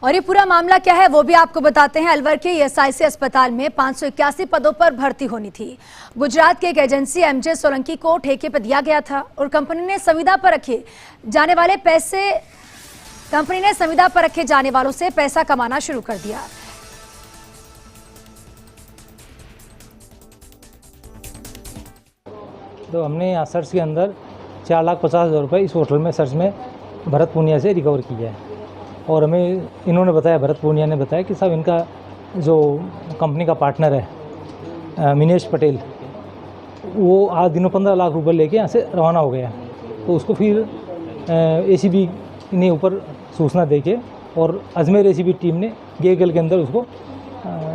और ये पूरा मामला क्या है वो भी आपको बताते हैं। अलवर के ईएसआईसी अस्पताल में 581 पदों पर भर्ती होनी थी। गुजरात की एक एजेंसी एमजे सोलंकी को ठेके पर दिया गया था और कंपनी ने संविदा पर रखे जाने वालों से पैसा कमाना शुरू कर दिया। तो हमने यहाँ सर्च के अंदर 4,50,000 रुपये इस होटल में सर्च में भरत पूनिया से रिकवर किया है। और हमें इन्होंने बताया, भरत पूनिया ने बताया कि साहब इनका जो कंपनी का पार्टनर है मिनेश पटेल, वो आज दिनों 15 लाख रुपए लेके यहाँ से रवाना हो गया। तो उसको फिर एसीबी ने ऊपर सूचना देके और अजमेर एसीबी टीम ने गेगल के अंदर उसको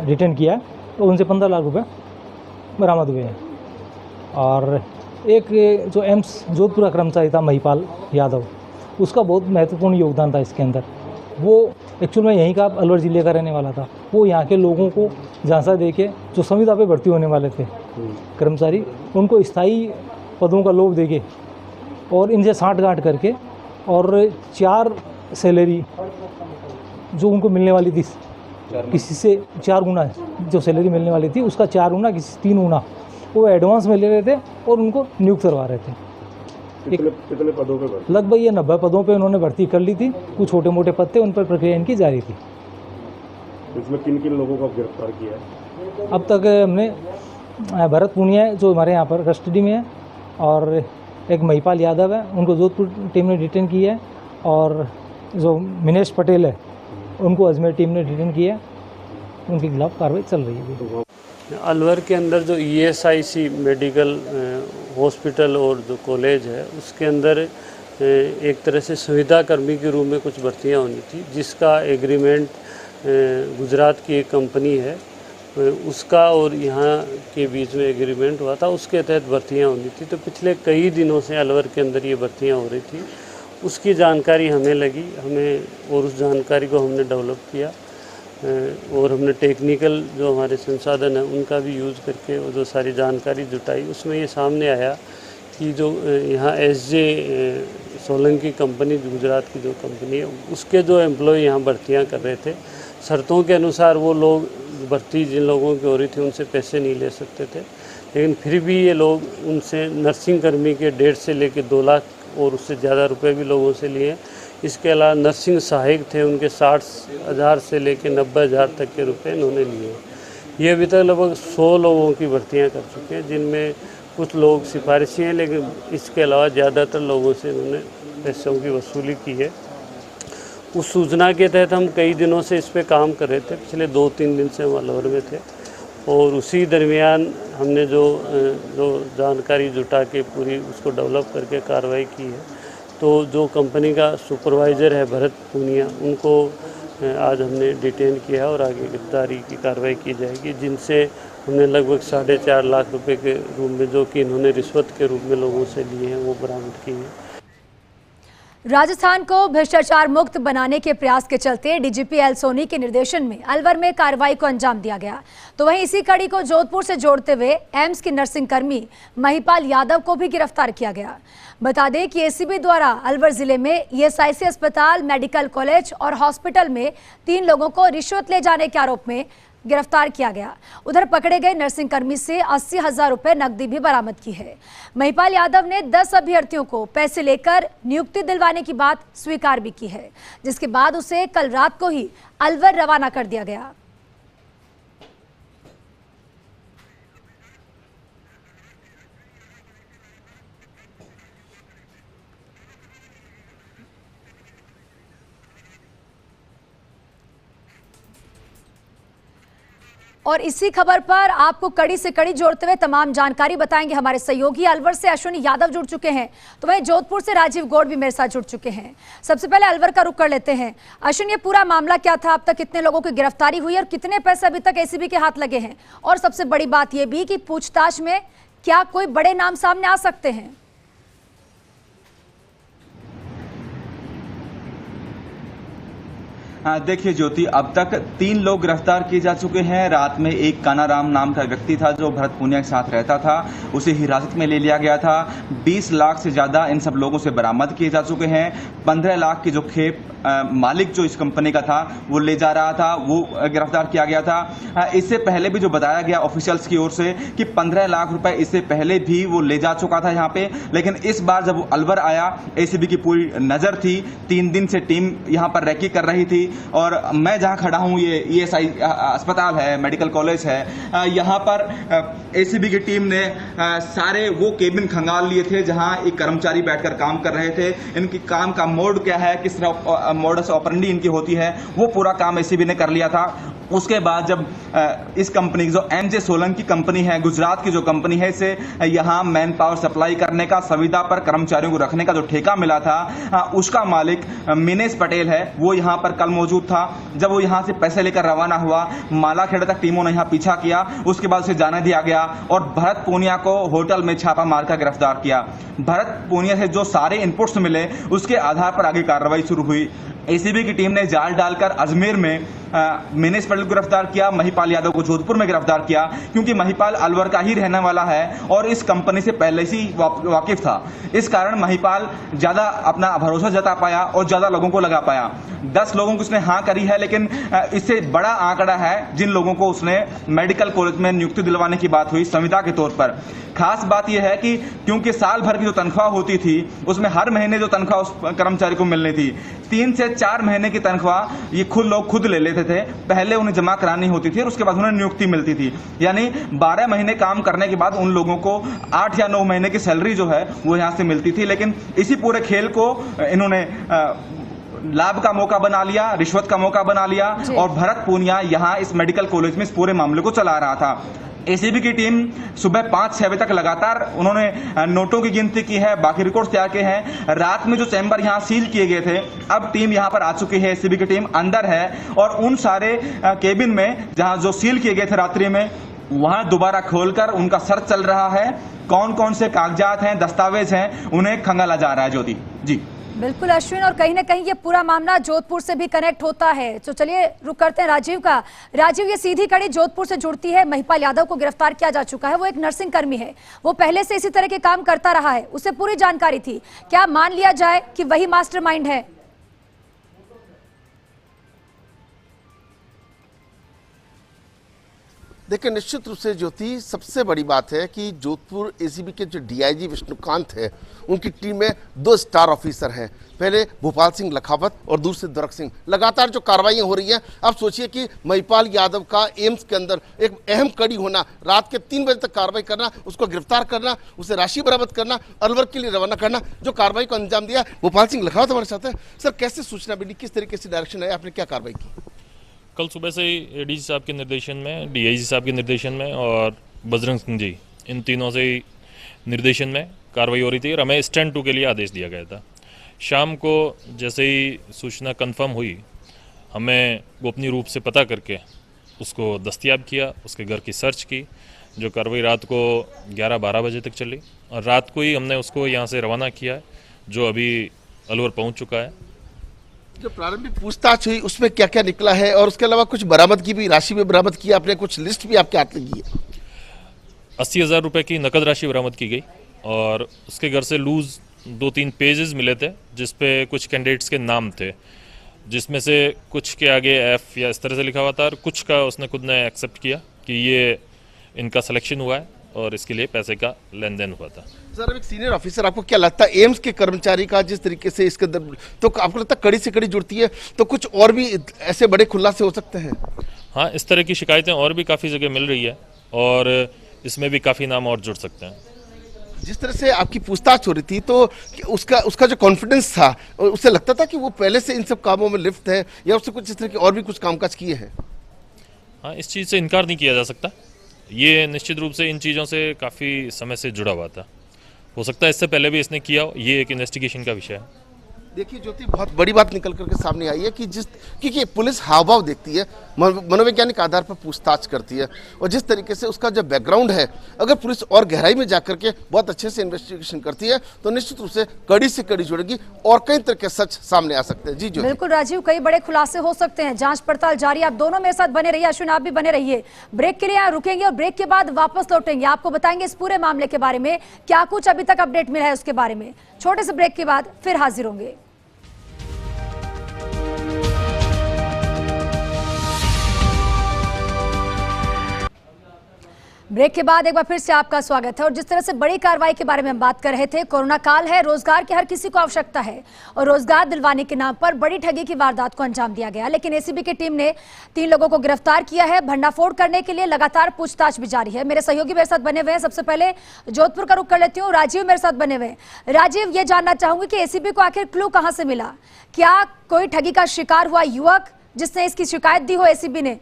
रिटर्न किया, तो उनसे 15 लाख रुपए बरामद हुए हैं। और एक जो एम्स जोधपुर का कर्मचारी था महिपाल यादव, उसका बहुत महत्वपूर्ण योगदान था इसके अंदर। वो एक्चुअल में यहीं का अलवर ज़िले का रहने वाला था। वो यहाँ के लोगों को झांसा देके जो संविदा पे भर्ती होने वाले थे कर्मचारी, उनको स्थायी पदों का लोभ देके और इनसे साँठ-गाँठ करके और 4 सैलरी जो उनको मिलने वाली थी किसी से 4 गुना जो सैलरी मिलने वाली थी उसका 4 गुना, किसी 3 गुना वो एडवांस में ले रहे थे और उनको नियुक्त करवा रहे थे। कितने पदों पे भर्ती? लगभग ये 90 पदों पे उन्होंने भर्ती कर ली थी। कुछ छोटे मोटे पद थे, उन पर प्रक्रिया इनकी जारी थी। इसमें किन लोगों को गिरफ्तार किया है? अब तक हमने भरत पूनिया जो हमारे यहाँ पर कस्टडी में है और एक महिपाल यादव है, उनको जोधपुर टीम ने डिटेन किया है। और जो मिनेश पटेल है उनको अजमेर टीम ने डिटेन किया है। उनके खिलाफ कार्रवाई चल रही है। अलवर के अंदर जो ईएसआईसी मेडिकल हॉस्पिटल और जो कॉलेज है उसके अंदर एक तरह से सुविधा कर्मी के रूप में कुछ भर्तियां होनी थी, जिसका एग्रीमेंट गुजरात की एक कंपनी है उसका और यहाँ के बीच में एग्रीमेंट हुआ था, उसके तहत भर्तियां होनी थी। तो पिछले कई दिनों से अलवर के अंदर ये भर्तियां हो रही थी, उसकी जानकारी हमें लगी, और उस जानकारी को हमने डेवलप किया और हमने टेक्निकल जो हमारे संसाधन हैं उनका भी यूज़ करके वो जो सारी जानकारी जुटाई। उसमें ये सामने आया कि जो यहाँ एसजे सोलंकी कंपनी, गुजरात की जो कंपनी है, उसके जो एम्प्लॉय यहाँ भर्तियाँ कर रहे थे, शर्तों के अनुसार वो लोग भर्ती जिन लोगों की हो रही थी उनसे पैसे नहीं ले सकते थे, लेकिन फिर भी ये लोग उनसे नर्सिंग कर्मी के 1.5 से लेकर 2 लाख और उससे ज़्यादा रुपये भी लोगों से लिए। इसके अलावा नर्सिंग सहायक थे, उनके 60,000 से लेकर 90,000 तक के रुपए इन्होंने लिए। ये अभी तक लगभग 100 लोगों की भर्तियां कर चुके हैं, जिनमें कुछ लोग सिफारिशी हैं, लेकिन इसके अलावा ज़्यादातर लोगों से इन्होंने पैसों की वसूली की है। उस सूचना के तहत हम कई दिनों से इस पर काम कर रहे थे। पिछले 2-3 दिन से हम अलवर में थे और उसी दरमियान हमने जो जानकारी जुटा के पूरी उसको डेवलप करके कार्रवाई की है। तो जो कंपनी का सुपरवाइज़र है भरत पूनिया, उनको आज हमने डिटेन किया और आगे गिरफ्तारी की कार्रवाई की जाएगी, जिनसे हमने लगभग 4.5 लाख रुपए के रूप में जो कि इन्होंने रिश्वत के रूप में लोगों से लिए हैं वो बरामद किए हैं। राजस्थान को भ्रष्टाचार मुक्त बनाने के प्रयास के चलते डीजीपी एल सोनी के निर्देशन में अलवर में कार्रवाई को अंजाम दिया गया। तो वहीं इसी कड़ी को जोधपुर से जोड़ते हुए एम्स की नर्सिंग कर्मी महिपाल यादव को भी गिरफ्तार किया गया। बता दें कि एसीबी द्वारा अलवर जिले में ईएसआईसी अस्पताल, मेडिकल कॉलेज और हॉस्पिटल में 3 लोगों को रिश्वत ले जाने के आरोप में गिरफ्तार किया गया। उधर पकड़े गए नर्सिंग कर्मी से 80,000 रुपए नकदी भी बरामद की है। महिपाल यादव ने 10 अभ्यर्थियों को पैसे लेकर नियुक्ति दिलवाने की बात स्वीकार भी की है, जिसके बाद उसे कल रात को ही अलवर रवाना कर दिया गया। और इसी खबर पर आपको कड़ी से कड़ी जोड़ते हुए तमाम जानकारी बताएंगे हमारे सहयोगी। अलवर से अश्विनी यादव जुड़ चुके हैं, तो वहीं जोधपुर से राजीव गौड़ भी मेरे साथ जुड़ चुके हैं। सबसे पहले अलवर का रुख कर लेते हैं। अश्विनी, ये पूरा मामला क्या था? अब तक कितने लोगों की गिरफ्तारी हुई और कितने पैसे अभी तक एसीबी के हाथ लगे हैं? और सबसे बड़ी बात यह भी कि पूछताछ में क्या कोई बड़े नाम सामने आ सकते हैं? देखिए ज्योति, अब तक 3 लोग गिरफ्तार किए जा चुके हैं। रात में एक कानाराम नाम का व्यक्ति था जो भरत पूनिया के साथ रहता था, उसे हिरासत में ले लिया गया था। 20 लाख से ज्यादा इन सब लोगों से बरामद किए जा चुके हैं। 15 लाख की जो खेप मालिक जो इस कंपनी का था वो ले जा रहा था, वो गिरफ्तार किया गया था। इससे पहले भी जो बताया गया ऑफिशियल्स की ओर से कि 15 लाख रुपए इससे पहले भी वो ले जा चुका था यहाँ पे, लेकिन इस बार जब वो अलवर आया, एसीबी की पूरी नजर थी। 3 दिन से टीम यहाँ पर रैकी कर रही थी और मैं जहाँ खड़ा हूँ ये ESI अस्पताल है, मेडिकल कॉलेज है। यहाँ पर एसीबी की टीम ने सारे वो केबिन खंगाल लिए थे जहाँ एक कर्मचारी बैठकर काम कर रहे थे। इनकी काम का मोड क्या है, किस तरह मोडस ऑपरेंडी इनकी होती है, वो पूरा काम एसीबी ने कर लिया था। उसके बाद जब इस कंपनी जो MJ सोलंकी कंपनी है, गुजरात की जो कंपनी है, इसे यहाँ मैन पावर सप्लाई करने का, संविदा पर कर्मचारियों को रखने का जो ठेका मिला था, उसका मालिक मिनेश पटेल है, वो यहाँ पर कल मौजूद था। जब वो यहाँ से पैसे लेकर रवाना हुआ, मालाखेड़ा तक टीमों ने यहाँ पीछा किया, उसके बाद उसे जाने दिया गया और भरत पूनिया को होटल में छापा मारकर गिरफ्तार किया। भरत पूनिया से जो सारे इनपुट्स मिले उसके आधार पर आगे कार्रवाई शुरू हुई। एसीबी की टीम ने जाल डालकर अजमेर में मिनेश पटेल को गिरफ्तार किया, महिपाल यादव को जोधपुर में गिरफ्तार किया, क्योंकि महिपाल अलवर का ही रहने वाला है और इस कंपनी से पहले से ही वाकिफ था। इस कारण महिपाल ज्यादा अपना भरोसा जता पाया और ज्यादा लोगों को लगा पाया। 10 लोगों को उसने हाँ करी है, लेकिन इससे बड़ा आंकड़ा है जिन लोगों को उसने मेडिकल कॉलेज में नियुक्ति दिलवाने की बात हुई संविदा के तौर पर। खास बात यह है कि क्योंकि साल भर की जो तनख्वाह होती थी उसमें हर महीने जो तनख्वाह उस कर्मचारी को मिलनी थी, 3 से 4 महीने की तनख्वाह ये लोग खुद ले लेते थे। पहले उन्हें जमा करानी होती थी और उसके बाद उन्हें नियुक्ति मिलती थी। यानी 12 महीने काम करने के बाद उन लोगों को 8 या 9 महीने की सैलरी जो है वो यहाँ से मिलती थी। लेकिन इसी पूरे खेल को इन्होंने लाभ का मौका बना लिया, रिश्वत का मौका बना लिया और भरत पूनिया यहाँ इस मेडिकल कॉलेज में इस पूरे मामले को चला रहा था। एसीबी की टीम सुबह 5-6 बजे तक लगातार उन्होंने नोटों की गिनती की है, बाकी रिकॉर्ड तैयार किए हैं। रात में जो चैम्बर यहाँ सील किए गए थे, अब टीम यहाँ पर आ चुकी है, एसीबी की टीम अंदर है और उन सारे केबिन में जहाँ जो सील किए गए थे रात्रि में, वहाँ दोबारा खोलकर उनका सर्च चल रहा है। कौन कौन से कागजात हैं, दस्तावेज हैं, उन्हें खंगाला जा रहा है। ज्योति जी बिल्कुल अश्विन, और कहीं ना कहीं ये पूरा मामला जोधपुर से भी कनेक्ट होता है। तो चलिए रुक करते हैं राजीव का। राजीव, ये सीधी कड़ी जोधपुर से जुड़ती है। महिपाल यादव को गिरफ्तार किया जा चुका है, वो एक नर्सिंग कर्मी है, वो पहले से इसी तरह के काम करता रहा है, उसे पूरी जानकारी थी। क्या मान लिया जाए कि वही मास्टरमाइंड है? देखिए, निश्चित रूप से ज्योति, सबसे बड़ी बात है कि जोधपुर एसीबी के जो DIG विष्णुकांत है, उनकी टीम में 2 स्टार ऑफिसर हैं। पहले भोपाल सिंह लखावत और दूसरे दरक सिंह। लगातार जो कार्रवाइयां हो रही हैं, आप सोचिए कि महिपाल यादव का एम्स के अंदर एक अहम कड़ी होना, रात के 3 बजे तक कार्रवाई करना, उसको गिरफ्तार करना, उसे राशि बरामद करना, अलवर के लिए रवाना करना, जो कार्रवाई को अंजाम दिया। भोपाल सिंह लखावत हमारे साथ है। सर, कैसे सूचना मिली, किस तरीके से डायरेक्शन है, आपने क्या कार्रवाई की? कल सुबह से ही ADG साहब के निर्देशन में, DIG साहब के निर्देशन में और बजरंग सिंह जी, इन तीनों से निर्देशन में कार्रवाई हो रही थी और हमें स्टैंड 2 के लिए आदेश दिया गया था। शाम को जैसे ही सूचना कंफर्म हुई, हमें गोपनीय रूप से पता करके उसको दस्तयाब किया, उसके घर की सर्च की, जो कार्रवाई रात को 11-12 बजे तक चली और रात को ही हमने उसको यहाँ से रवाना किया, जो अभी अलवर पहुँच चुका है। जो प्रारंभिक पूछताछ हुई उसमें क्या क्या निकला है और उसके अलावा कुछ बरामदगी भी, राशि भी बरामद की आपने, कुछ लिस्ट भी आपके हाथ लगी है? 80,000 रुपये की नकद राशि बरामद की गई और उसके घर से लूज 2-3 पेजेस मिले थे जिसपे कुछ कैंडिडेट्स के नाम थे, जिसमें से कुछ के आगे F या इस तरह से लिखा हुआ था और कुछ का उसने खुद ने एक्सेप्ट किया कि ये इनका सिलेक्शन हुआ है और इसके लिए पैसे का लेन देन हुआ था। सर, एक सीनियर ऑफिसर, आपको क्या लगता है एम्स के कर्मचारी का जिस तरीके से इसके अंदर, तो आपको लगता है कड़ी से कड़ी जुड़ती है, तो कुछ और भी ऐसे बड़े खुलासे हो सकते हैं? हाँ, इस तरह की शिकायतें और भी काफ़ी जगह मिल रही है और इसमें भी काफ़ी नाम और जुड़ सकते हैं। जिस तरह से आपकी पूछताछ हो रही थी, तो उसका जो कॉन्फिडेंस था, उससे लगता था कि वो पहले से इन सब कामों में लिप्त है या उससे कुछ इस तरह के और भी कुछ कामकाज किए हैं? हाँ, इस चीज़ से इनकार नहीं किया जा सकता। ये निश्चित रूप से इन चीज़ों से काफ़ी समय से जुड़ा हुआ था। हो सकता है इससे पहले भी इसने किया हो, ये एक इन्वेस्टिगेशन का विषय है। देखिए ज्योति, बहुत बड़ी बात निकल करके सामने आई है कि क्योंकि पुलिस हाव भाव देखती है, मनोवैज्ञानिक आधार पर पूछताछ करती है, और जिस तरीके से उसका जो बैकग्राउंड है, अगर पुलिस और गहराई में जाकर के बहुत अच्छे से इन्वेस्टिगेशन करती है तो निश्चित रूप से कड़ी से कड़ी जुड़ेगी और कई तरह के सच सामने आ सकते हैं। जी ज्योति। बिल्कुल राजीव, कई बड़े खुलासे हो सकते हैं, जांच पड़ताल जारी। आप दोनों मेरे साथ बने रहिए, अश्विन आप भी बने रहिए। ब्रेक के लिए यहाँ रुकेंगे और ब्रेक के बाद वापस लौटेंगे, आपको बताएंगे इस पूरे मामले के बारे में क्या कुछ अभी तक अपडेट मिला है उसके बारे में। छोटे से ब्रेक के बाद फिर हाजिर होंगे। ब्रेक के बाद एक बार फिर से आपका स्वागत है। और जिस तरह से बड़ी कार्रवाई के बारे में हम बात कर रहे थे, कोरोना काल है, रोजगार की हर किसी को आवश्यकता है और रोजगार दिलवाने के नाम पर बड़ी ठगी की वारदात को अंजाम दिया गया। लेकिन एसीबी की टीम ने 3 लोगों को गिरफ्तार किया है। भंडाफोड़ करने के लिए लगातार पूछताछ भी जारी है। मेरे सहयोगी मेरे साथ बने हुए हैं। सबसे पहले जोधपुर का रुख कर लेती हूँ, राजीव मेरे साथ बने हुए हैं। राजीव, ये जानना चाहूंगी कि एसीबी को आखिर क्लू कहां से मिला? क्या कोई ठगी का शिकार हुआ युवक जिसने इसकी शिकायत दी हो एसीबी ने?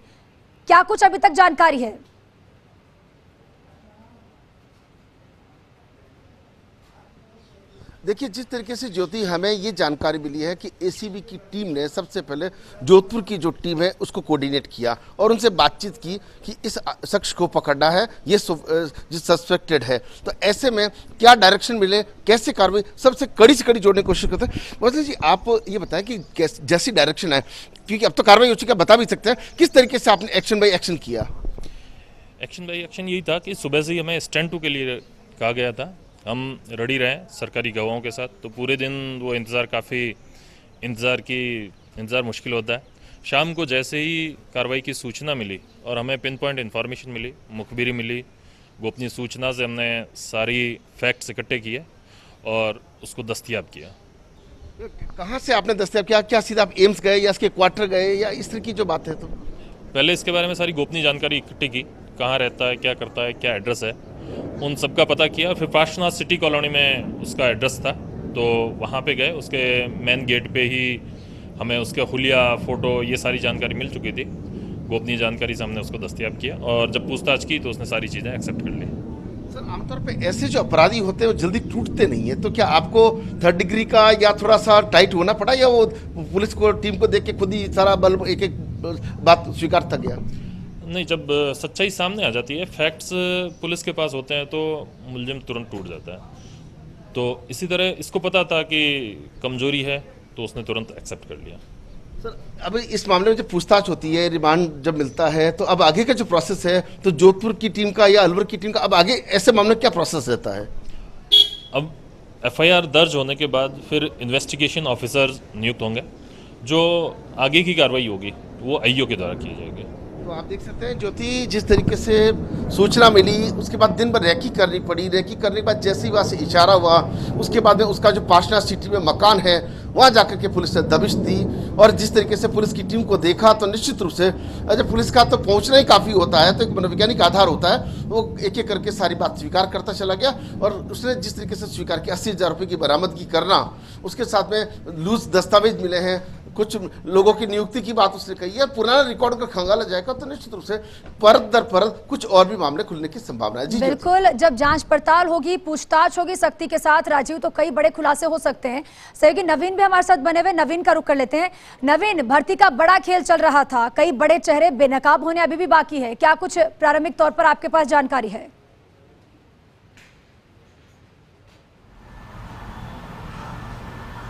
क्या कुछ अभी तक जानकारी है? देखिए, जिस तरीके से ज्योति हमें ये जानकारी मिली है कि एसीबी की टीम ने सबसे पहले जोधपुर की जो टीम है उसको कोऑर्डिनेट किया और उनसे बातचीत की कि इस शख्स को पकड़ना है, ये जो सस्पेक्टेड है। तो ऐसे में क्या डायरेक्शन मिले, कैसे कार्रवाई, सबसे कड़ी से कड़ी जोड़ने की कोशिश करते हैं। मतलब जी, आप ये बताएं कि जैसी डायरेक्शन है, क्योंकि अब तो कार्रवाई हो चुकी है, बता भी सकते हैं किस तरीके से आपने एक्शन बाई एक्शन किया? एक्शन बाई एक्शन यही था कि सुबह से ही हमें स्टैंड 2 के लिए कहा गया था। हम रेडी रहे सरकारी गवाहों के साथ, तो पूरे दिन वो इंतज़ार मुश्किल होता है। शाम को जैसे ही कार्रवाई की सूचना मिली और हमें पिन पॉइंट इन्फॉर्मेशन मिली, मुखबिरी मिली, गोपनीय सूचना से हमने सारी फैक्ट्स इकट्ठे किए और उसको दस्तयाब किया। कहाँ से आपने दस्तयाब किया? क्या सीधा आप एम्स गए या इसके क्वार्टर गए या इस तरह की जो बात है? तो पहले इसके बारे में सारी गोपनीय जानकारी इकट्ठी की, कहाँ रहता है, क्या करता है, क्या एड्रेस है, उन सब का पता किया। फिर पार्श्वनाथ सिटी कॉलोनी में उसका एड्रेस था, तो वहाँ पे गए। उसके मेन गेट पे ही हमें उसका हुलिया, फ़ोटो, ये सारी जानकारी मिल चुकी थी। गोपनीय जानकारी से हमने उसको दस्तयाब किया और जब पूछताछ की तो उसने सारी चीज़ें एक्सेप्ट कर ली। सर, आमतौर पे ऐसे जो अपराधी होते हैं वो जल्दी टूटते नहीं है, तो क्या आपको 3rd डिग्री का या थोड़ा सा टाइट होना पड़ा, या वो पुलिस को, टीम को देख के खुद ही सारा बल एक एक बात स्वीकारता गया? नहीं, जब सच्चाई सामने आ जाती है, फैक्ट्स पुलिस के पास होते हैं, तो मुलजिम तुरंत टूट जाता है। तो इसी तरह इसको पता था कि कमजोरी है, तो उसने तुरंत एक्सेप्ट कर लिया। सर, अब इस मामले में जब पूछताछ होती है, रिमांड जब मिलता है, तो अब आगे का जो प्रोसेस है, तो जोधपुर की टीम का या अलवर की टीम का अब आगे ऐसे मामले में क्या प्रोसेस रहता है? अब एफआईआर दर्ज होने के बाद फिर इन्वेस्टिगेशन ऑफिसर नियुक्त होंगे, जो आगे की कार्रवाई होगी वो आईओ के द्वारा की जाएगी। तो आप देख सकते हैं ज्योति, जिस तरीके से सूचना मिली उसके बाद दिन भर रेकी करनी पड़ी। रेकी करने के बाद जैसे ही वहाँ से इशारा हुआ, उसके बाद में उसका जो पार्श्वनाथ सिटी में मकान है वहाँ जाकर के पुलिस ने दबिश दी। और जिस तरीके से पुलिस की टीम को देखा, तो निश्चित रूप से जब पुलिस का तो पहुँचना ही काफ़ी होता है, तो एक मनोवैज्ञानिक आधार होता है, वो एक एक करके सारी बात स्वीकार करता चला गया। और उसने जिस तरीके से स्वीकार किया, 80,000 रुपये की बरामदगी करना, उसके साथ में लूज दस्तावेज मिले हैं, कुछ लोगों की नियुक्ति की बात उसने कही है। पुराना रिकॉर्ड अगर खंगाला जाएगा तो निश्चित रूप से परत दर परत कुछ और भी मामले खुलने की संभावना है। जी बिल्कुल, जब जांच पड़ताल होगी, पूछताछ होगी सख्ती के साथ राजीव, तो कई बड़े खुलासे हो सकते हैं। सहयोगी नवीन भी हमारे साथ बने हुए, नवीन का रुख कर लेते हैं। नवीन, भर्ती का बड़ा खेल चल रहा था, कई बड़े चेहरे बेनकाब होने अभी भी बाकी है, क्या कुछ प्रारंभिक तौर पर आपके पास जानकारी है?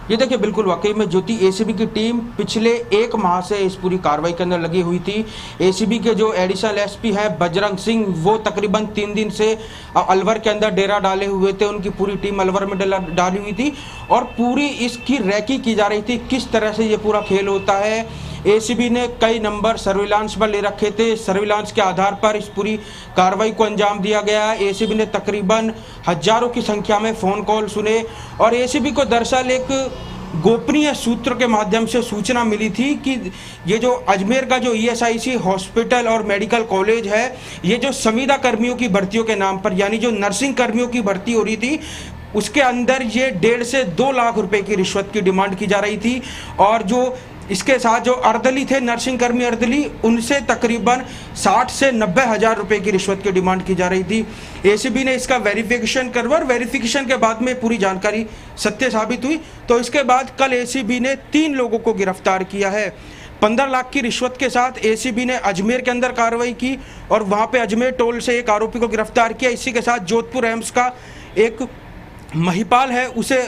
ये देखिए, बिल्कुल वाकई में ज्योति, एसीबी की टीम पिछले 1 माह से इस पूरी कार्रवाई के अंदर लगी हुई थी। एसीबी के जो एडिशनल एसपी हैं बजरंग सिंह, वो तकरीबन 3 दिन से अलवर के अंदर डेरा डाले हुए थे। उनकी पूरी टीम अलवर में डाली हुई थी और पूरी इसकी रैकी की जा रही थी, किस तरह से ये पूरा खेल होता है। एसीबी ने कई नंबर सर्विलांस पर ले रखे थे, सर्विलांस के आधार पर इस पूरी कार्रवाई को अंजाम दिया गया। एसीबी ने तकरीबन हजारों की संख्या में फ़ोन कॉल सुने और एसीबी को दरअसल एक गोपनीय सूत्र के माध्यम से सूचना मिली थी कि ये जो अजमेर का जो ईएसआईसी हॉस्पिटल और मेडिकल कॉलेज है, ये जो संविदा कर्मियों की भर्तियों के नाम पर, यानी जो नर्सिंग कर्मियों की भर्ती हो रही थी, उसके अंदर ये 1.5 से 2 लाख रुपए की रिश्वत की डिमांड की जा रही थी। और जो इसके साथ जो अर्दली थे, नर्सिंग कर्मी अर्दली, उनसे तकरीबन 60 से 90 हज़ार रुपए की रिश्वत की डिमांड की जा रही थी। एसीबी ने इसका वेरिफिकेशन करवा और वेरिफिकेशन के बाद में पूरी जानकारी सत्य साबित हुई। तो इसके बाद कल एसीबी ने 3 लोगों को गिरफ्तार किया है। 15 लाख की रिश्वत के साथ एसीबी ने अजमेर के अंदर कार्रवाई की और वहां पे अजमेर टोल से एक आरोपी को गिरफ्तार किया। इसी के साथ जोधपुर एम्स का एक महिपाल है, उसे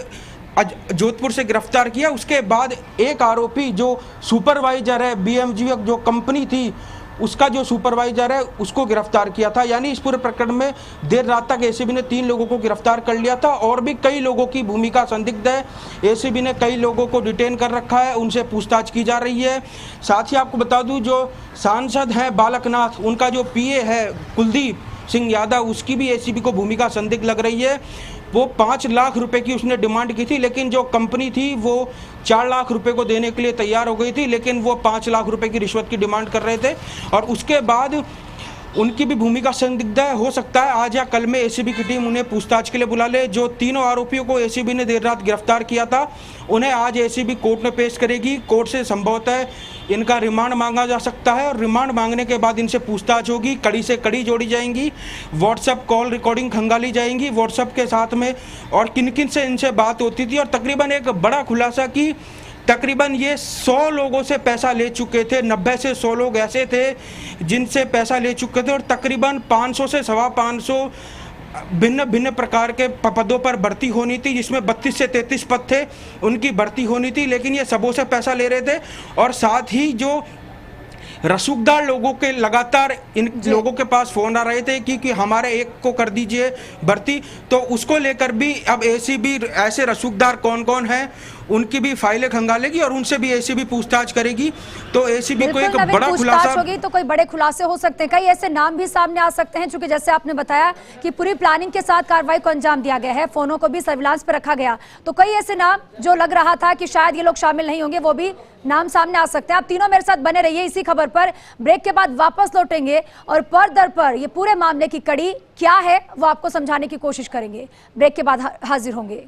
जोधपुर से गिरफ्तार किया। उसके बाद एक आरोपी जो सुपरवाइजर है, बीएमजी जो कंपनी थी उसका जो सुपरवाइजर है उसको गिरफ्तार किया था। यानी इस पूरे प्रकरण में देर रात तक एसीबी ने 3 लोगों को गिरफ्तार कर लिया था और भी कई लोगों की भूमिका संदिग्ध है। एसीबी ने कई लोगों को डिटेन कर रखा है, उनसे पूछताछ की जा रही है। साथ ही आपको बता दूं, जो सांसद हैं बालकनाथ, उनका जो पीए है कुलदीप सिंह यादव, उसकी भी एसीबी को भूमिका संदिग्ध लग रही है। वो 5 लाख रुपए की उसने डिमांड की थी, लेकिन जो कंपनी थी वो 4 लाख रुपए को देने के लिए तैयार हो गई थी, लेकिन वो 5 लाख रुपए की रिश्वत की डिमांड कर रहे थे और उसके बाद उनकी भी भूमिका संदिग्ध है। हो सकता है आज या कल में एसीबी की टीम उन्हें पूछताछ के लिए बुला ले। जो तीनों आरोपियों को एसीबी ने देर रात गिरफ्तार किया था, उन्हें आज एसीबी कोर्ट में पेश करेगी। कोर्ट से संभवतः इनका रिमांड मांगा जा सकता है और रिमांड मांगने के बाद इनसे पूछताछ होगी, कड़ी से कड़ी जोड़ी जाएंगी, व्हाट्सएप कॉल रिकॉर्डिंग खंगाली जाएंगी व्हाट्सएप के साथ में, और किन किन से इनसे बात होती थी। और तकरीबन एक बड़ा खुलासा कि तकरीबन ये 100 लोगों से पैसा ले चुके थे। 90 से 100 लोग ऐसे थे जिनसे पैसा ले चुके थे और तकरीबन 500 से 550 भिन्न भिन्न प्रकार के पदों पर भर्ती होनी थी, जिसमें 32 से 33 पद थे, उनकी भर्ती होनी थी। लेकिन ये सबों से पैसा ले रहे थे और साथ ही जो रसूखदार लोगों के लगातार इन लोगों के पास फोन आ रहे थे कि हमारे एक को कर दीजिए भर्ती, तो उसको लेकर भी अब एसीबी ऐसे रसूखदार कौन कौन हैं उनकी भी फाइलें खंगालेगी और उनसे भी एसीबी पूछताछ करेगी। तो एसीबी को एक बड़ा खुलासा होगी, तो कोई बड़े खुलासे हो सकते हैं। कई ऐसे नाम भी सामने आ सकते हैं, क्योंकि जैसे आपने बताया कि पूरी प्लानिंग के साथ कार्रवाई को अंजाम दिया गया है, फोनों को भी सर्विलांस पर रखा गया, तो कई ऐसे नाम जो लग रहा था कि शायद ये लोग शामिल नहीं होंगे, वो भी नाम सामने आ सकते हैं। आप तीनों मेरे साथ बने रहिए इसी खबर पर। ब्रेक के बाद वापस लौटेंगे और पर दर पर ये पूरे मामले की कड़ी क्या है वो आपको समझाने की कोशिश करेंगे। ब्रेक के बाद हाजिर होंगे।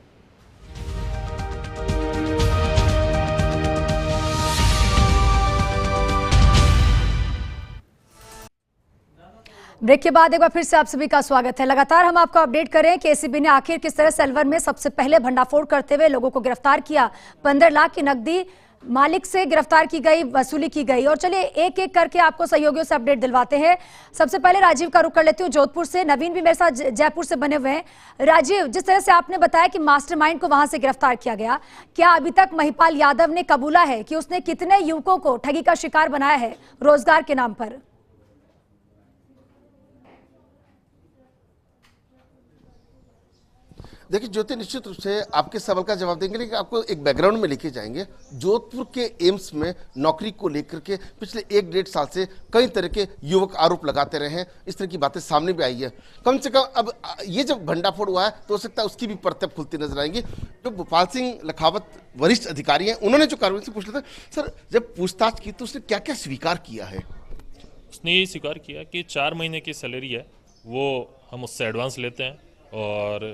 ब्रेक के बाद एक बार फिर से आप सभी का स्वागत है। लगातार हम आपको अपडेट करें कि एसीबी ने आखिर किस तरह से अलवर में सबसे पहले भंडाफोड़ करते हुए लोगों को गिरफ्तार किया। 15 लाख की नकदी मालिक से गिरफ्तार की गई, वसूली की गई। और चलिए एक एक करके आपको सहयोगियों से अपडेट दिलवाते हैं। सबसे पहले राजीव का रुख कर लेती हूँ जोधपुर से। नवीन भी मेरे साथ जयपुर से बने हुए हैं। राजीव, जिस तरह से आपने बताया कि मास्टरमाइंड को वहां से गिरफ्तार किया गया, क्या अभी तक महिपाल यादव ने कबूला है कि उसने कितने युवकों को ठगी का शिकार बनाया है रोजगार के नाम पर? देखिए ज्योति, निश्चित रूप से आपके सवाल का जवाब देंगे, लेकिन आपको एक बैकग्राउंड में लेके जाएंगे। जोधपुर के एम्स में नौकरी को लेकर के पिछले 1-1.5 साल से कई तरह के युवक आरोप लगाते रहे हैं। इस तरह की बातें सामने भी आई है। कम से कम अब ये जब भंडाफोड़ हुआ है तो हो सकता है उसकी भी परतें खुलती नजर आएंगी। जो भोपाल सिंह लखावत वरिष्ठ अधिकारी हैं, उन्होंने जो कार्रवाई से पूछ लिया था, सर जब पूछताछ की तो उसने क्या क्या स्वीकार किया है? उसने यही स्वीकार किया कि 4 महीने की सैलरी है वो हम उससे एडवांस लेते हैं और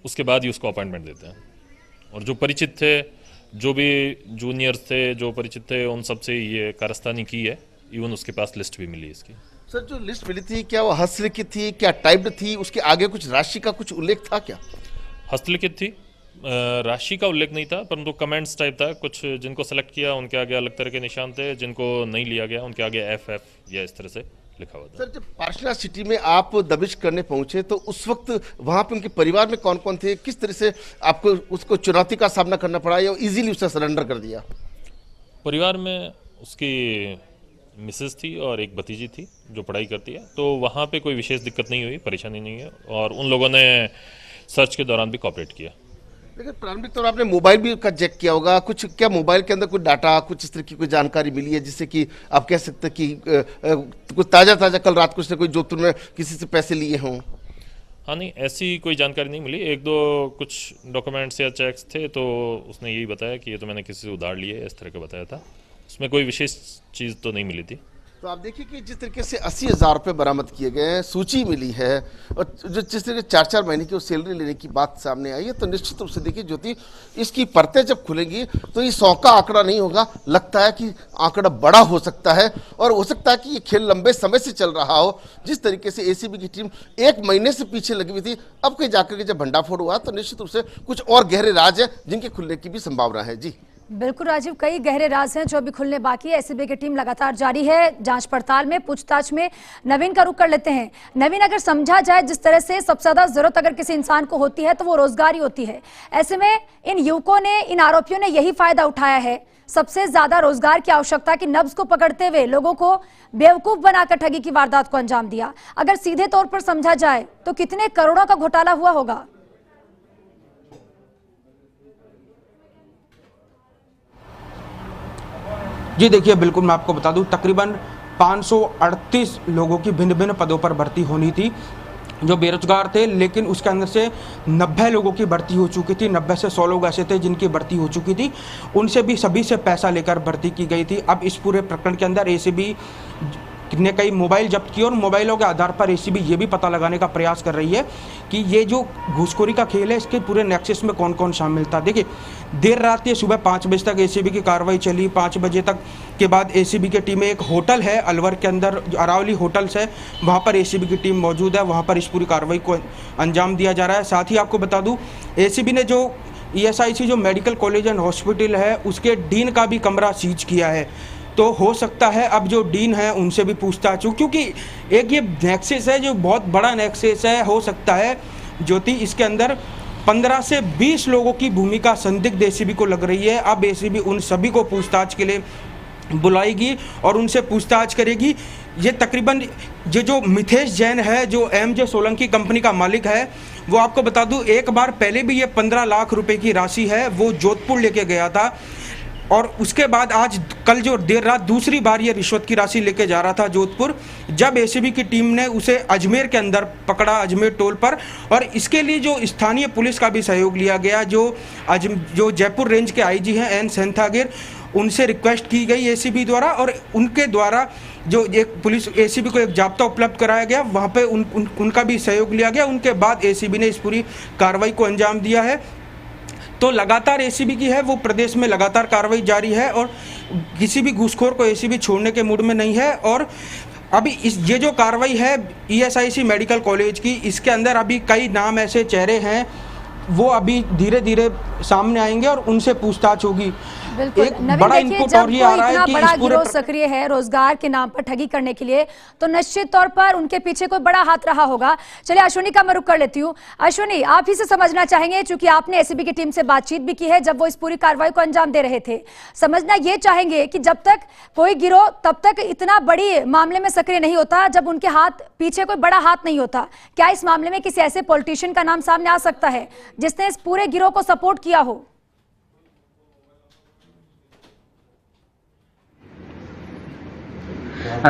उसके बाद ही उसको अपॉइंटमेंट देते हैं। और जो परिचित थे, जो भी जूनियर्स थे, जो परिचित थे, उन सब से ये कारस्तानी की है। इवन उसके पास लिस्ट भी मिली इसकी। सर जो लिस्ट मिली थी, क्या वो हस्तलिखित थी, क्या टाइप्ड थी, उसके आगे कुछ राशि का कुछ उल्लेख था क्या? हस्तलिखित थी, राशि का उल्लेख नहीं था, परंतु कमेंट्स टाइप था। कुछ जिनको सेलेक्ट किया उनके आगे अलग तरह के निशान थे, जिनको नहीं लिया गया उनके आगे FF या इस तरह से लिखा हुआ था। सर जब पार्शना सिटी में आप दबिश करने पहुंचे तो उस वक्त वहां पे उनके परिवार में कौन कौन थे? किस तरह से आपको उसको चुनौती का सामना करना पड़ा या इजीली उसे सरेंडर कर दिया? परिवार में उसकी मिसेस थी और एक भतीजी थी जो पढ़ाई करती है, तो वहाँ पे कोई विशेष दिक्कत नहीं हुई, परेशानी नहीं है। और उन लोगों ने सर्च के दौरान भी कॉपरेट किया। लेकिन प्रारंभिक तौर आपने मोबाइल भी का चेक किया होगा, कुछ क्या मोबाइल के अंदर कुछ डाटा, कुछ इस तरह की कोई जानकारी मिली है जिससे कि आप कह सकते हैं कि कुछ ताज़ा कल रात कुछ ने कोई जोधपुर में किसी से पैसे लिए हों? हाँ नहीं, ऐसी कोई जानकारी नहीं मिली। 1-2 कुछ डॉक्यूमेंट्स या चेक्स थे, तो उसने यही बताया कि ये तो मैंने किसी से उधार लिए, इस तरह का बताया था। उसमें कोई विशेष चीज़ तो नहीं मिली थी। तो आप देखिए कि जिस तरीके से 80,000 रुपये बरामद किए गए हैं, सूची मिली है, और जो जिस तरीके 4-4 महीने की सैलरी लेने की बात सामने आई है, तो निश्चित रूप से देखिए ज्योति, इसकी परतें जब खुलेंगी तो ये 100 का आंकड़ा नहीं होगा, लगता है कि आंकड़ा बड़ा हो सकता है, और हो सकता है कि ये खेल लंबे समय से चल रहा हो। जिस तरीके से एसीबी की टीम 1 महीने से पीछे लगी हुई थी, अब कहीं जाकर के जब भंडाफोड़ हुआ तो निश्चित रूप से कुछ और गहरे राज है जिनके खुलने की भी संभावना है। जी बिल्कुल राजीव, कई गहरे राज हैं जो अभी खुलने बाकी है। एसीबी की टीम लगातार जारी है जांच पड़ताल में, पूछताछ में। नवीन का रुख कर लेते हैं। नवीन, अगर समझा जाए जिस तरह से सबसे ज्यादा जरूरत अगर किसी इंसान को होती है तो वो रोजगार ही होती है, ऐसे में इन युवकों ने, इन आरोपियों ने यही फायदा उठाया है, सबसे ज्यादा रोजगार की आवश्यकता की नब्ज को पकड़ते हुए लोगों को बेवकूफ बनाकर ठगी की वारदात को अंजाम दिया। अगर सीधे तौर पर समझा जाए तो कितने करोड़ों का घोटाला हुआ होगा? जी देखिए, बिल्कुल मैं आपको बता दूं, तकरीबन 538 लोगों की भिन्न भिन्न पदों पर भर्ती होनी थी जो बेरोजगार थे, लेकिन उसके अंदर से 90 लोगों की भर्ती हो चुकी थी। 90 से 100 लोग ऐसे थे जिनकी भर्ती हो चुकी थी, उनसे भी सभी से पैसा लेकर भर्ती की गई थी। अब इस पूरे प्रकरण के अंदर एसीबी ने कई मोबाइल जब्त किए और मोबाइलों के आधार पर एसीबी ये भी पता लगाने का प्रयास कर रही है कि ये जो घूसखोरी का खेल है इसके पूरे नेक्सस में कौन कौन शामिल था। देखिए, देर रात ये सुबह 5 बजे तक एसीबी की कार्रवाई चली। 5 बजे तक के बाद एसीबी की टीम, एक होटल है अलवर के अंदर, अरावली होटल्स है, वहाँ पर एसीबी की टीम मौजूद है, वहाँ पर इस पूरी कार्रवाई को अंजाम दिया जा रहा है। साथ ही आपको बता दूँ, एसीबी ने जो ESIC जो मेडिकल कॉलेज एंड हॉस्पिटल है उसके डीन का भी कमरा सीज किया है। तो हो सकता है अब जो डीन है उनसे भी पूछताछ हो, क्योंकि एक ये नेक्सस है जो बहुत बड़ा नेक्सस है। हो सकता है ज्योति, इसके अंदर 15 से 20 लोगों की भूमिका संदिग्ध एसीबी को लग रही है। अब एसीबी उन सभी को पूछताछ के लिए बुलाएगी और उनसे पूछताछ करेगी। ये तकरीबन ये जो मिथेश जैन है, जो MJ सोलंकी कंपनी का मालिक है, वो आपको बता दूं एक बार पहले भी ये 15 लाख रुपए की राशि है वो जोधपुर लेके गया था, और उसके बाद आज कल जो देर रात दूसरी बार ये रिश्वत की राशि लेके जा रहा था जोधपुर, जब एसीबी की टीम ने उसे अजमेर के अंदर पकड़ा, अजमेर टोल पर। और इसके लिए जो स्थानीय पुलिस का भी सहयोग लिया गया, जो जयपुर रेंज के IG हैं N सेंथागिर, उनसे रिक्वेस्ट की गई एसीबी द्वारा, और उनके द्वारा जो एक पुलिस एसीबी को एक जाब्ता उपलब्ध कराया गया, वहाँ पे उनका भी सहयोग लिया गया। उनके बाद एसीबी ने इस पूरी कार्रवाई को अंजाम दिया है। तो लगातार एसीबी की है वो प्रदेश में लगातार कार्रवाई जारी है, और किसी भी घूसखोर को एसीबी छोड़ने के मूड में नहीं है। और अभी ये जो कार्रवाई है ESIC मेडिकल कॉलेज की, इसके अंदर अभी कई नाम, ऐसे चेहरे हैं वो अभी धीरे धीरे सामने आएंगे और उनसे पूछताछ होगी। एक बड़ा इनपुट और ये आ रहा है कि इस पूरे सक्रिय है रोजगार के नाम पर ठगी करने के लिए, तो निश्चित तौर पर उनके पीछे कोई बड़ा हाथ रहा होगा। चलिए अश्विनी का मैं रुख कर लेती हूँ। अश्विनी, आप ही से समझना चाहेंगे, चूंकि आपने एसीबी की टीम से बातचीत भी की है जब वो इस पूरी कार्रवाई को अंजाम दे रहे थे, समझना ये चाहेंगे कि जब तक कोई गिरोह तब तक इतना बड़ी मामले में सक्रिय नहीं होता जब उनके हाथ पीछे कोई बड़ा हाथ नहीं होता। क्या इस मामले में किसी ऐसे पॉलिटिशियन का नाम सामने आ सकता है जिसने इस पूरे गिरोह को सपोर्ट किया हो?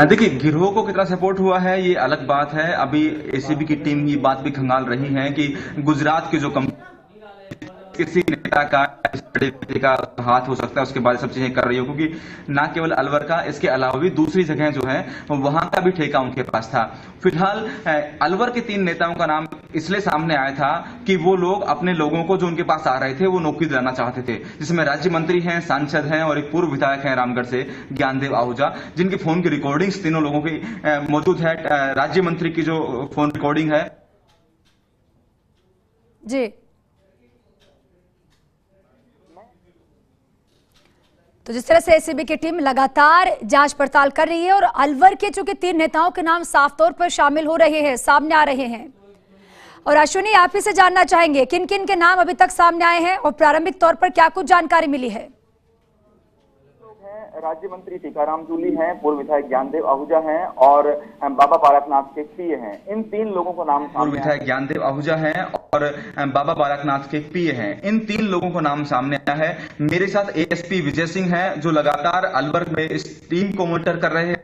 देखिए, गिरोह को कितना सपोर्ट हुआ है ये अलग बात है। अभी एसीबी की टीम ये बात भी खंगाल रही है कि गुजरात की जो किसी नेता का हाथ हो सकता है, उसके बारे में सब चीजें कर रही हो, क्योंकि ना केवल अलवर का, इसके अलावा भी दूसरी जगह जो है वहां का भी ठेका उनके पास था। फिलहाल अलवर के 3 नेताओं का नाम इसलिए सामने आया था कि वो लोग अपने लोगों को जो उनके पास आ रहे थे वो नौकरी दिलाना चाहते थे, जिसमें राज्य मंत्री हैं, सांसद हैं और एक पूर्व विधायक हैं रामगढ़ से ज्ञानदेव आहूजा, जिनकी फोन की रिकॉर्डिंग्स तीनों लोगों की मौजूद है। राज्य मंत्री की जो फोन रिकॉर्डिंग है जी, तो जिस तरह से एसीबी की टीम लगातार जांच पड़ताल कर रही है और अलवर के चूंकि 3 नेताओं के नाम साफ तौर पर शामिल हो रहे हैं, सामने आ रहे हैं, और अश्विनी आप ही से जानना चाहेंगे किन किन के नाम अभी तक सामने आए हैं और प्रारंभिक तौर पर क्या कुछ जानकारी मिली है? राज्य मंत्री टीकाराम जूली हैं, पूर्व विधायक ज्ञानदेव आहूजा हैं और बाबा बालकनाथ के पीए हैं। इन 3 लोगों को नाम पूर्व विधायक ज्ञानदेव आहूजा हैं और बाबा बालकनाथ के पीए हैं। इन 3 लोगों को नाम सामने आया है। मेरे साथ ASP विजय सिंह हैं जो लगातार अलवर में इस टीम को मॉनिटर कर रहे हैं।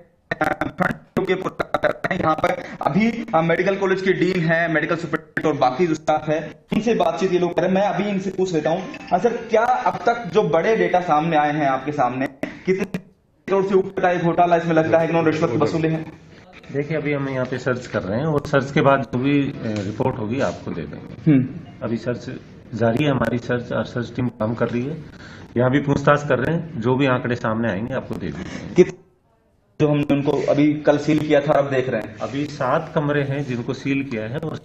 यहाँ पर अभी मेडिकल कॉलेज के डीन है, मेडिकल सुपरिटेंडेंट और बाकी जो स्टाफ है, इनसे बातचीत ये लोग करें। मैं अभी इनसे पूछ लेता हूँ, सर क्या अब तक जो बड़े डेटा सामने आए हैं आपके सामने, कितने करोड़ से ऊपर का एक घोटाला इसमें लगता है कि इन्होंने रिश्वत वसूले हैं। देखिए अभी हम यहाँ पे सर्च कर रहे हैं और सर्च के बाद जो भी रिपोर्ट होगी आपको दे देंगे। अभी सर्च जारी है, हमारी सर्च टीम काम कर रही है, यहाँ भी पूछताछ कर रहे हैं, जो भी आंकड़े सामने आएंगे आपको दे देंगे। जो हमने उनको अभी कल सील किया था अब देख रहे हैं, अभी 7 कमरे हैं जिनको सील किया है और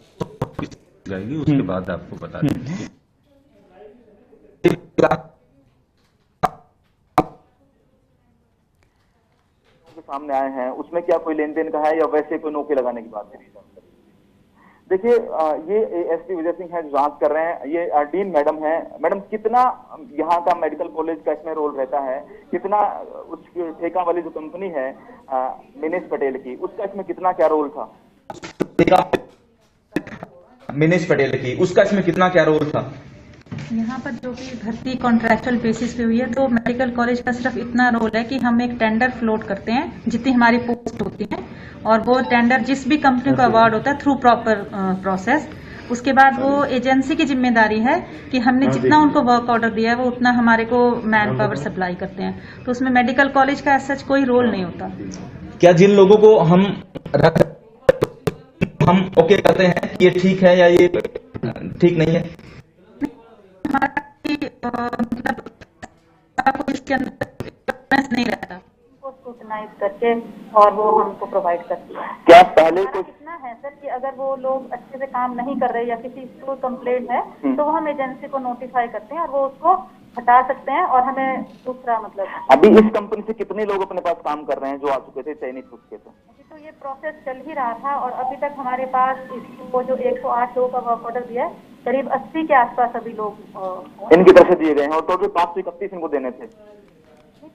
जाएगी, उसके बाद आपको बता देंगे। सामने आए हैं उसमें क्या कोई लेन देन का है या वैसे कोई नौके लगाने की बात है? देखिए ये एसपी विजय सिंह है जो जांच कर रहे हैं, ये डीन मैडम है। मैडम कितना यहाँ का मेडिकल कॉलेज का इसमें रोल रहता है, कितना उस ठेका वाली जो कंपनी है मिनेश पटेल की, उसका इसमें कितना क्या रोल था? मिनेश पटेल की उसका इसमें कितना क्या रोल था? यहाँ पर जो भी भर्ती कॉन्ट्रैक्चुअल बेसिस पे हुई है, तो मेडिकल कॉलेज का सिर्फ इतना रोल है कि हम एक टेंडर फ्लोट करते हैं जितनी हमारी पोस्ट होती है, और वो टेंडर जिस भी कंपनी को अवार्ड होता है थ्रू प्रॉपर प्रोसेस, उसके बाद वो एजेंसी की जिम्मेदारी है कि हमने जितना उनको वर्क ऑर्डर दिया है वो उतना हमारे को मैन पावर सप्लाई करते हैं। तो उसमें मेडिकल कॉलेज का सच कोई रोल नहीं होता। क्या जिन लोगों को हम ओके करते हैं ये ठीक है या ये ठीक नहीं है? मतलब इसके अंदर नहीं रहता, स्क्रूटनाइज करके और वो हमको प्रोवाइड करती है। क्या पहले कुछ इतना है सर कि अगर वो लोग अच्छे से काम नहीं कर रहे या किसी को कंप्लेंट है तो वो हम एजेंसी को नोटिफाई करते हैं और वो उसको हटा सकते हैं और हमें दूसरा मतलब। अभी इस कंपनी से कितने लोग अपने पास काम कर रहे हैं जो आ चुके थे, चयनित हो चुके थे? तो ये प्रोसेस चल ही रहा था और अभी तक हमारे पास वो जो 108 लोगों का वर्क ऑर्डर दिया है, करीब 80 के आसपास अभी लोग इनकी तरफ से दिए गए हैं और टोटल 531 इनको देने थे।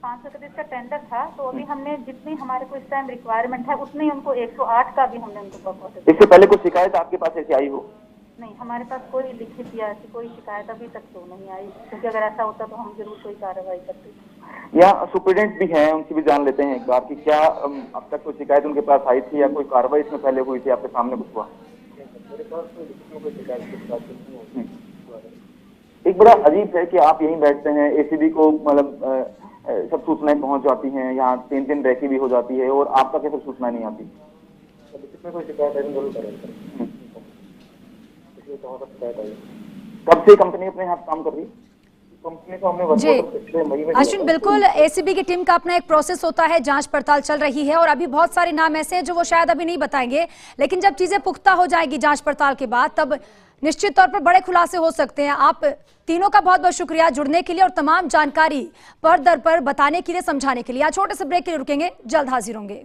531 का टेंडर था, तो अभी हमने जितनी हमारे को इस टाइम रिक्वायरमेंट है उतनी उनको 108 का भी हमने उनको वर्क ऑर्डर। इससे पहले कोई शिकायत आपके पास ऐसी आई हो? नहीं, हमारे पास कोई लिखित या ऐसी कोई शिकायत अभी तक तो नहीं आई, क्योंकि अगर ऐसा होता तो हम जरूर कोई कार्रवाई करते। यहाँ सुप्रीडेंट भी हैं, उनकी भी जान लेते हैं एक बार कि क्या अब तक कोई शिकायत उनके पास आई थी या कोई कार्रवाई इसमें पहले हुई थी, आपके सामने कुछ हुआ? एक बड़ा अजीब है कि आप यहीं बैठते हैं, एसीबी को मतलब सब सूचनाएं पहुंच जाती हैं, यहाँ 3 रैकी भी हो जाती है और आपका कैसे सूचना नहीं आती? कोई शिकायत कब से कंपनी अपने यहाँ काम कर रही है? कंपनी को हमने जी अश्विन, बिल्कुल एसीबी की टीम का अपना एक प्रोसेस होता है, जांच पड़ताल चल रही है और अभी बहुत सारे नाम ऐसे हैं जो वो शायद अभी नहीं बताएंगे, लेकिन जब चीजें पुख्ता हो जाएगी जांच पड़ताल के बाद तब निश्चित तौर पर बड़े खुलासे हो सकते हैं। आप तीनों का बहुत बहुत शुक्रिया जुड़ने के लिए और तमाम जानकारी पर दर पर बताने के लिए, समझाने के लिए। आज छोटे से ब्रेक के लिए रुकेंगे, जल्द हाजिर होंगे।